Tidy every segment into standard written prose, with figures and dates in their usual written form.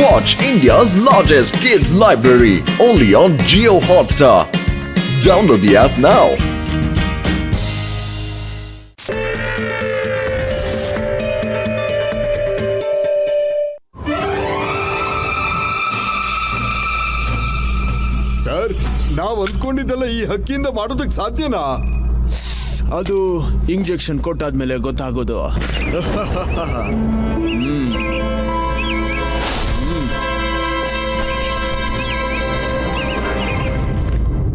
Watch India's largest kids library only on Jio Hotstar. Download the app now. Sir, ನಾವ್ ಅಂದ್ಕೊಂಡಿದ್ದೆಲ್ಲ ಈ ಹಕ್ಕಿಯಿಂದ ಮಾಡೋದಕ್ಕೆ ಸಾಧ್ಯನಾ? ಅದು ಇಂಜೆಕ್ಷನ್ ಕೊಟ್ಟಾದ್ಮೇಲೆ ಗೊತ್ತಾಗೋದು.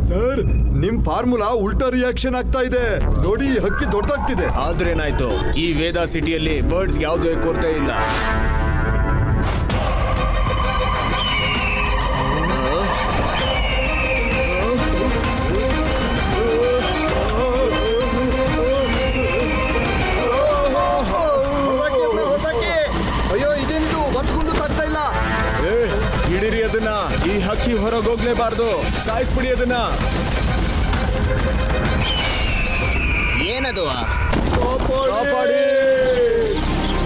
ಸರ್, ನಿಮ್ ಫಾರ್ಮುಲಾ ಉಲ್ಟಾ ರಿಯಾಕ್ಷನ್ ಆಗ್ತಾ ಇದೆ. ನೋಡಿ, ಈ ಹಕ್ಕಿ ದೊಡ್ಡದಾಗ್ತಿದೆ. ಆದ್ರೇನಾಯ್ತು, ಈ ವೇದಾ ಸಿಟಿಯಲ್ಲಿ ಬರ್ಡ್ಸ್ ಯಾವುದೇ ಕೊರತೆ ಇಲ್ಲ. ಅಯ್ಯೋ, ಇದೇನಿದು ಒತ್ಕೊಂಡು ತಾಗ್ತಾ ಇಲ್ಲ. ಹಿಡಿರಿ ಅದನ್ನ. ಈ ಹಕ್ಕಿ ಹೊರಗೆ ಹೋಗ್ಲೇಬಾರ್ದು. ಸಾಯಿಸ್ಬಿಡಿ ಅದನ್ನ. ಏನದು? ಕಾಪಾಡಿ,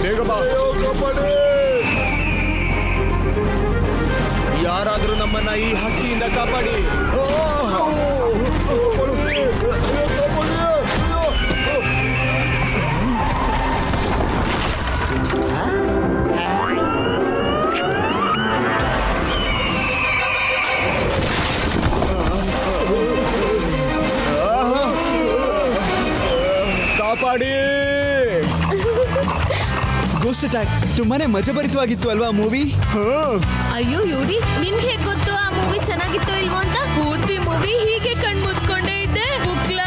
ಬೇಗ ಬಾ. ಯಾರಾದ್ರೂ ನಮ್ಮನ್ನ ಈ ಹಕ್ಕಿಯಿಂದ ಕಾಪಾಡಿ. ಕಾಪಾಡಿ. ಗೋಸ್ಟ್ ಅಟ್ಯಾಕ್ ತುಂಬಾನೇ ಮಜಭರಿತವಾಗಿತ್ತು ಅಲ್ವಾ ಮೂವಿ? ಅಯ್ಯೋ ಯುಡಿ, ನಿನ್ಗೆ ಹೇಗ್ ಗೊತ್ತು ಆ ಮೂವಿ ಚೆನ್ನಾಗಿತ್ತೋ ಇಲ್ವೋ ಅಂತ? ಪೂರ್ತಿ ಮೂವಿ ಹೀಗೆ ಕಣ್ ಮುಚ್ಕೊಂಡೇ ಇದ್ದೆ. ಬುಕ್ಲ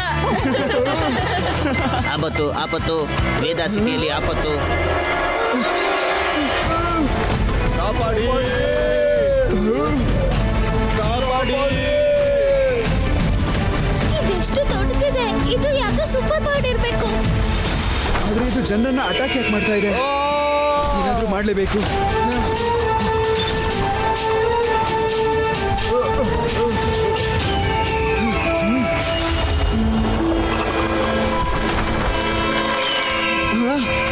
ಆಪತ್ತು ಆಪತ್ತು, ವೇದಾ ಸಿಟಿಯಲ್ಲಿ ಆಪತ್ತು. ಕಾಪಾಡಿ, ಕಾಪಾಡಿ. ಇದೆಷ್ಟು ದೊಡ್ಡದಿದೆ. ಇದು ಯಾವ್ದೋ ಸೂಪರ್ ಬರ್ಡ್ ಇರ್ಬೇಕು. ಆದ್ರೆ ಇದು ಜನರನ್ನ ಅಟ್ಯಾಕ್ ಯಾಕೆ ಮಾಡ್ತಾ ಇದೆ? ಏನಾದ್ರೂ ಮಾಡ್ಲೇಬೇಕು.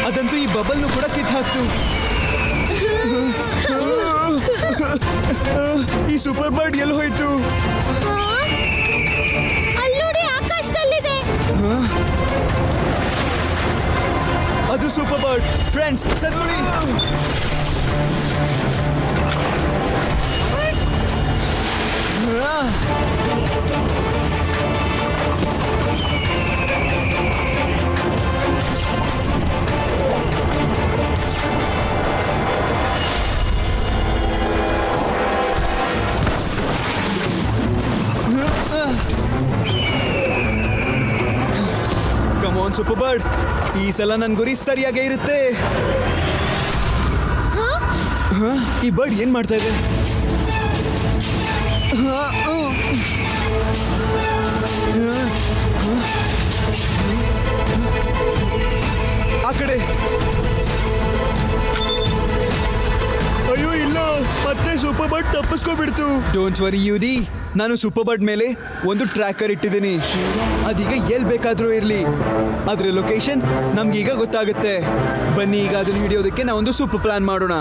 ಅದಂತೂ ಈ ಬಬಲ್ನು ಕೂಡ ಕಿತ್ ಹಾಕ್ತು. ಈ ಸೂಪರ್ ಬರ್ಡ್ ಎಲ್ಲಿ ಹೋಯ್ತು? ಅಲ್ಲೋಡಿ, ಆಕಾಶದಲ್ಲಿದೆ. ಅದು ಸೂಪರ್ ಬರ್ಡ್. ಫ್ರೆಂಡ್ಸ್, ಸದ್ಗುಳಿ. ಕಮ್ ಆನ್ ಸೂಪರ್ ಬರ್ಡ್, ಈ ಸಲ ನನ್ ಗುರಿ ಸರಿಯಾಗೇ ಇರುತ್ತೆ. ಈ ಬರ್ಡ್ ಏನ್ ಮಾಡ್ತಾ ಇದೆ? ಆ ಕಡೆ. ಅಯ್ಯೋ ಇಲ್ಲ, ಮತ್ತೆ ಸೂಪರ್ ಬರ್ಡ್ ತಪ್ಪಿಸ್ಕೊಬಿಡ್ತು. ಡೋಂಟ್ ವರಿ ಯುಡಿ, ನಾನು ಸೂಪರ್ ಬರ್ಡ್ ಮೇಲೆ ಒಂದು ಟ್ರ್ಯಾಕರ್ ಇಟ್ಟಿದ್ದೀನಿ. ಅದೀಗ ಎಲ್ಲಿ ಬೇಕಾದ್ರೂ ಇರಲಿ, ಅದ್ರ ಲೊಕೇಶನ್ ನಮ್ಗೀಗ ಗೊತ್ತಾಗುತ್ತೆ. ಬನ್ನಿ, ಈಗ ಅದನ್ನ ಹಿಡಿಯೋದಕ್ಕೆ ನಾವೊಂದು ಸೂಪರ್ ಪ್ಲಾನ್ ಮಾಡೋಣ.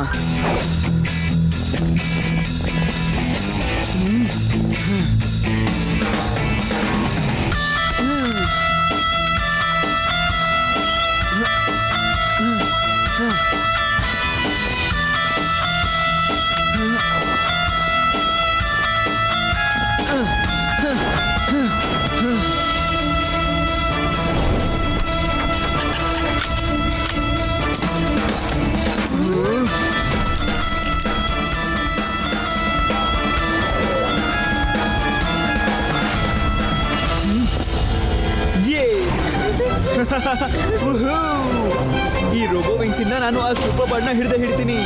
ಈ ರೋಬೋ ವಿಂಗ್ಸ್ ಇಂದ ನಾನು ಆ ಸೂಪರ್ ಬರ್ಡ್ ನ ಹಿಡಿತೀನಿ.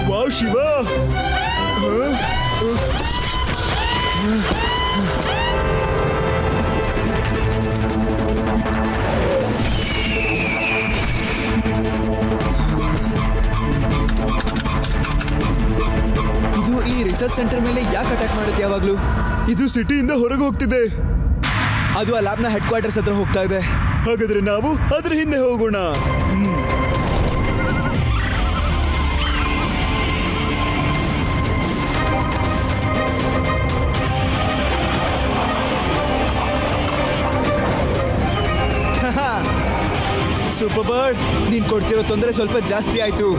ವಾವ್ ಶಿವ, ಇದು ಈ ರಿಸರ್ಚ್ ಸೆಂಟರ್ ಮೇಲೆ ಯಾಕೆ ಅಟ್ಯಾಕ್ ಮಾಡುತ್ತೆ ಯಾವಾಗ್ಲೂ? ಇದು ಸಿಟಿಯಿಂದ ಹೊರಗೆ ಹೋಗ್ತಿದೆ. ಅದು ಆ ಲ್ಯಾಬ್ನ ಹೆಡ್ ಕ್ವಾರ್ಟರ್ಸ್ ಹತ್ರ ಹೋಗ್ತಾ ಇದೆ. ಹಾಗಾದ್ರೆ ನಾವು ಅದ್ರ ಹಿಂದೆ ಹೋಗೋಣ. ಸೂಪರ್ ಬರ್ಡ್, ನೀನ್ ಕೊಡ್ತಿರೋ ತೊಂದರೆ ಸ್ವಲ್ಪ ಜಾಸ್ತಿ ಆಯ್ತು.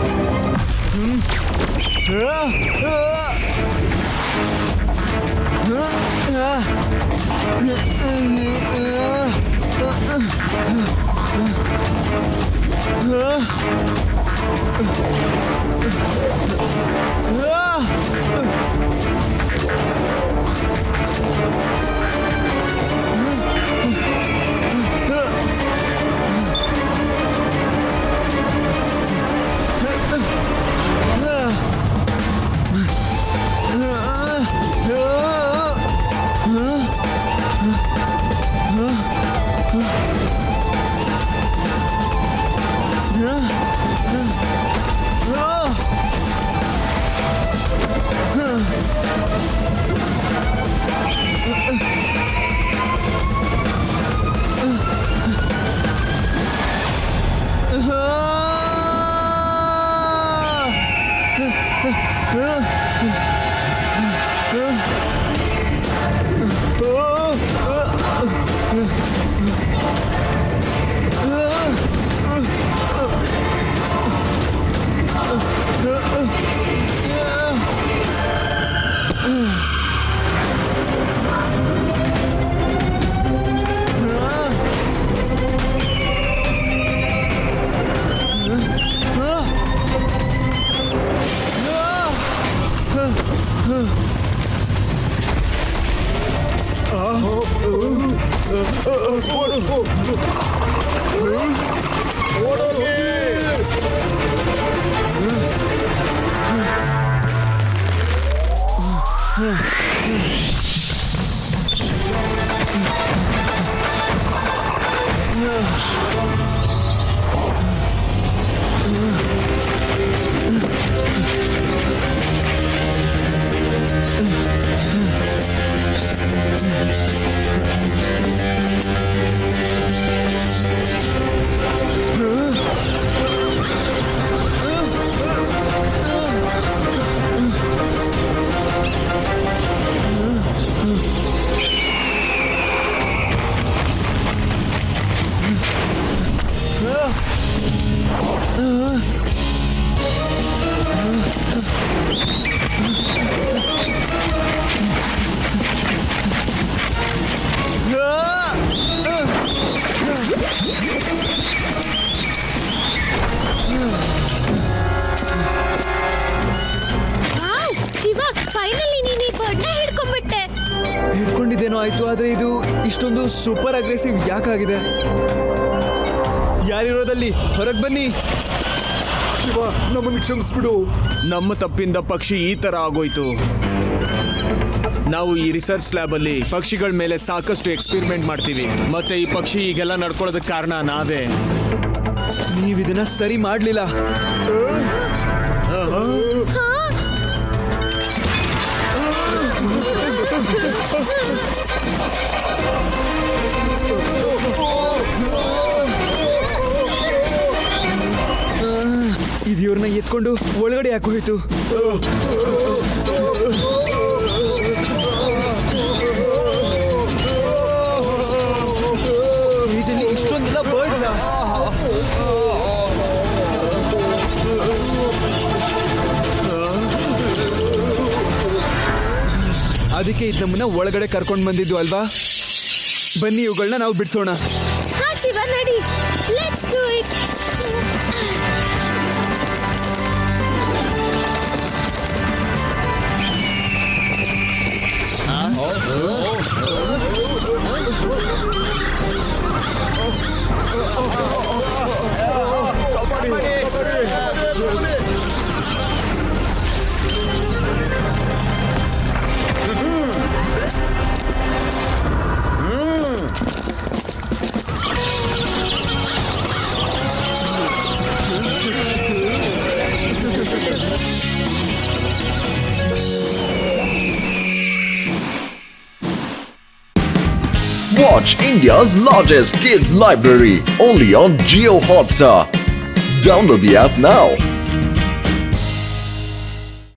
ಶಿವ, ಫೈನಲಿ ನೀನ್ ಈ ಬರ್ಡ್ನ ಹಿಡ್ಕೊಂಡ್ಬಿಟ್ಟೆ. ಹಿಡ್ಕೊಂಡಿದ್ದೇನೋ ಆಯ್ತು, ಆದ್ರೆ ಇದು ಇಷ್ಟೊಂದು ಸೂಪರ್ ಅಗ್ರೆಸಿವ್ ಯಾಕಾಗಿದೆ? ಯಾರಿರೋದಲ್ಲಿ ಹೊರಗೆ ಬನ್ನಿ. ಶಿವ, ನಮ್ಮನ್ನು ಕ್ಷಮಿಸ್ಬಿಡು. ನಮ್ಮ ತಪ್ಪಿಂದ ಪಕ್ಷಿ ಈ ತರ ಆಗೋಯ್ತು. ನಾವು ಈ ರಿಸರ್ಚ್ ಲ್ಯಾಬ್ ಅಲ್ಲಿ ಪಕ್ಷಿಗಳ ಮೇಲೆ ಸಾಕಷ್ಟು ಎಕ್ಸ್ಪೆರಿಮೆಂಟ್ ಮಾಡ್ತೀವಿ, ಮತ್ತೆ ಈ ಪಕ್ಷಿ ಈಗೆಲ್ಲ ನಡ್ಕೊಳ್ಳೋದಕ್ಕೆ ಕಾರಣ ನಾವೇ. ನೀವಿದನ್ನ ಸರಿ ಮಾಡ್ಲಿಲ್ಲ. ಇದು ಇವ್ರನ್ನ ಎತ್ಕೊಂಡು ಒಳಗಡೆ ಯಾಕೆ ಹೋಯ್ತು? ಈಜಲ್ಲಿ ಇಷ್ಟೊಂದೆಲ್ಲ ಬರ್ಡ್ಸ್. ಅದಕ್ಕೆ ಇದು ನಮ್ಮನ್ನ ಒಳಗಡೆ ಕರ್ಕೊಂಡು ಬಂದಿದ್ದು ಅಲ್ವಾ? ಬನ್ನಿ ಇವುಗಳನ್ನ ನಾವು ಬಿಡಿಸೋಣ. ಹಾ ಶಿವ, ನಡಿ, let's do it. Watch India's largest kids library only on Jio Hotstar. Download the app now.